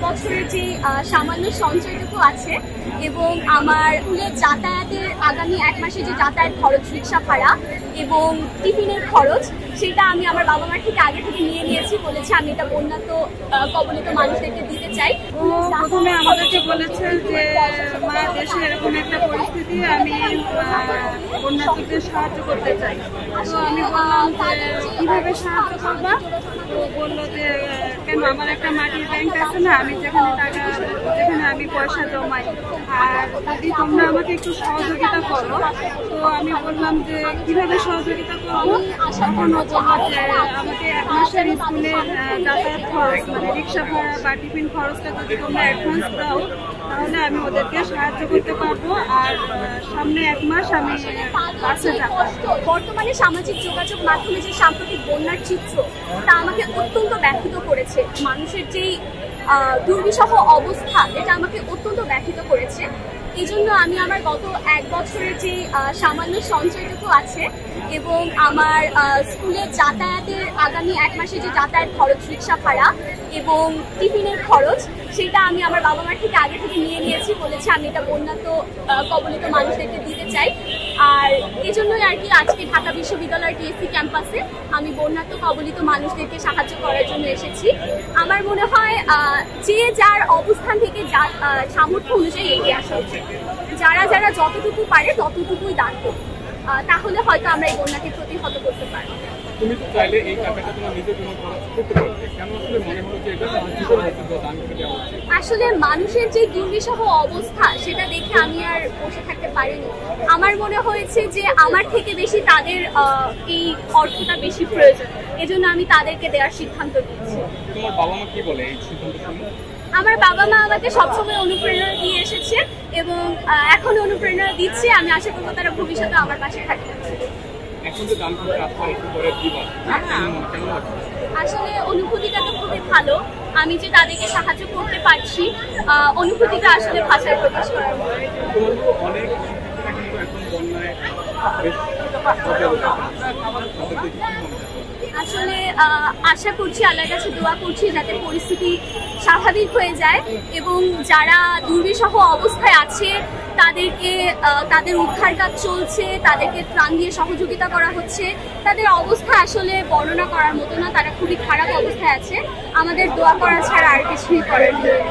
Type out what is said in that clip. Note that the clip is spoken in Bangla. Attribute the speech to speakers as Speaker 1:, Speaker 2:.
Speaker 1: বছরের যে সামান্য সঞ্চয়টুকু আছে এবং আমার স্কুলের যাতায়াতের আগামী 1 মাসে যে যাতায়াত খরচ, রিক্সা ভাড়া এবং টিফিনের খরচ, সেটা আমি আমার বাবা মার থেকে আগে থেকে নিয়ে নিয়েছি। বলেছি আমি এটা বন্যাত্ম কবলিত মানুষদেরকে দিতে চাই।
Speaker 2: প্রথমে আমাদেরকে বলেছে যে মা, দেশে এরকম একটা পরিস্থিতি, আমি বন্যার্থীদের সাহায্য করতে চাই। তো আমি বললাম যে কিভাবে সাহায্য করবা? তো বললো যে কেন, আমার একটা মাটির ব্যাংক আছে না, আমি যেখানে আমি পয়সা জমাই, আর যদি তোমরা আমাকে একটু সহযোগিতা করো। তো আমি বললাম যে কিভাবে সহযোগিতা করবো? তখন ও বললো যে আমাকে 1 মাসের স্কুলের যাতায়াত খরচ, মানে রিক্সা ভাড়া বা টিফিন খরচটা যদি তোমরা অ্যাডভান্স দাও তাহলে আমি ওদেরকে সাহায্য করতে পারবো, আর সামনে 1 মাস আমি বাসে যাবো।
Speaker 1: বর্তমানে সামাজিক যোগাযোগ মাধ্যমে যে সাম্প্রতিক বন্যার চিত্র, তা আমাকে অত্যন্ত ব্যথিত করেছে। মানুষের যেই দুর্বিষহ অবস্থা, এটা আমাকে অত্যন্ত ব্যথিত করেছে। এই জন্য আমি আমার গত 1 বছরের যে সামান্য সঞ্চয়টুকু আছে এবং আমার স্কুলের যাতায়াতের আগামী 1 মাসে যে যাতায়াত খরচ, রিক্সা ভাড়া এবং টিফিনের খরচ, সেটা আমি আমার বাবা মার থেকে আগে থেকে নিয়ে নিয়েছি। বলেছি আমি এটা বন্যাত্ম কবলিত মানুষদেরকে দিতে চাই। আর এই জন্যই আর কি আজকে ঢাকা বিশ্ববিদ্যালয়ের টিএসসি ক্যাম্পাসে আমি বন্যাত্ম কবলিত মানুষদেরকে সাহায্য করার জন্য এসেছি। আমার মনে হয় যে যার অবস্থান থেকে যার সামর্থ্য অনুযায়ী এগিয়ে আসা উচিত। যারা যারা যতটুকু পারে ততটুকুই দান করবে, তাহলে হয়তো আমরা এই বন্যাকে প্রতিহত করতে পারবো।
Speaker 3: তুমি তো চাইলে এই টাকাটা তোমার নিজের জন্য খরচ করতে পারবে, কেন আসলে মনে হলো যে এটা সাহায্য দান করে দেওয়া উচিত?
Speaker 1: আসলে মানুষের যে দুর্বিষহ অবস্থা, সেটা দেখে আমি আর বসে থাকতে পারিনি। আমার মনে হয়েছে যে আমার থেকে বেশি তাদের এই অর্থটা বেশি প্রয়োজন, এজন্য আমি তাদেরকে দেওয়ার সিদ্ধান্ত নিয়েছি।
Speaker 3: তোমার বাবা মা কি বলে এই সিদ্ধান্ত শুনে?
Speaker 1: আমার বাবা মা আমাকে সবসময় অনুপ্রেরণা দিয়ে এসেছে এবং এখন অনুপ্রেরণা দিচ্ছে। আমি আশা করবো তারা ভবিষ্যতে আমার পাশে থাকবে।
Speaker 3: এখন যে দান করতে আসছে একটু পরে দিবা, কেমন লাগছে?
Speaker 1: আসলে অনুভূতিটা তো খুবই ভালো। আমি যে তাদেরকে সাহায্য করতে পারছি, অনুভূতিটা আসলে ভাষায় প্রকাশ করার মতো।
Speaker 3: তোমার তো অনেক কিন্তু এখন বন্যায়
Speaker 1: আসলে আশা করছি, আল্লাহর কাছে দোয়া করছি যাতে পরিস্থিতি স্বাভাবিক হয়ে যায় এবং যারা দুর্বিষহ অবস্থায় আছে তাদেরকে, তাদের উদ্ধার কাজ চলছে, তাদেরকে ত্রাণ দিয়ে সহযোগিতা করা হচ্ছে। তাদের অবস্থা আসলে বর্ণনা করার মতো না, তারা খুবই খারাপ অবস্থায় আছে। আমাদের দোয়া করা ছাড়া আর কিছুই করার নেই।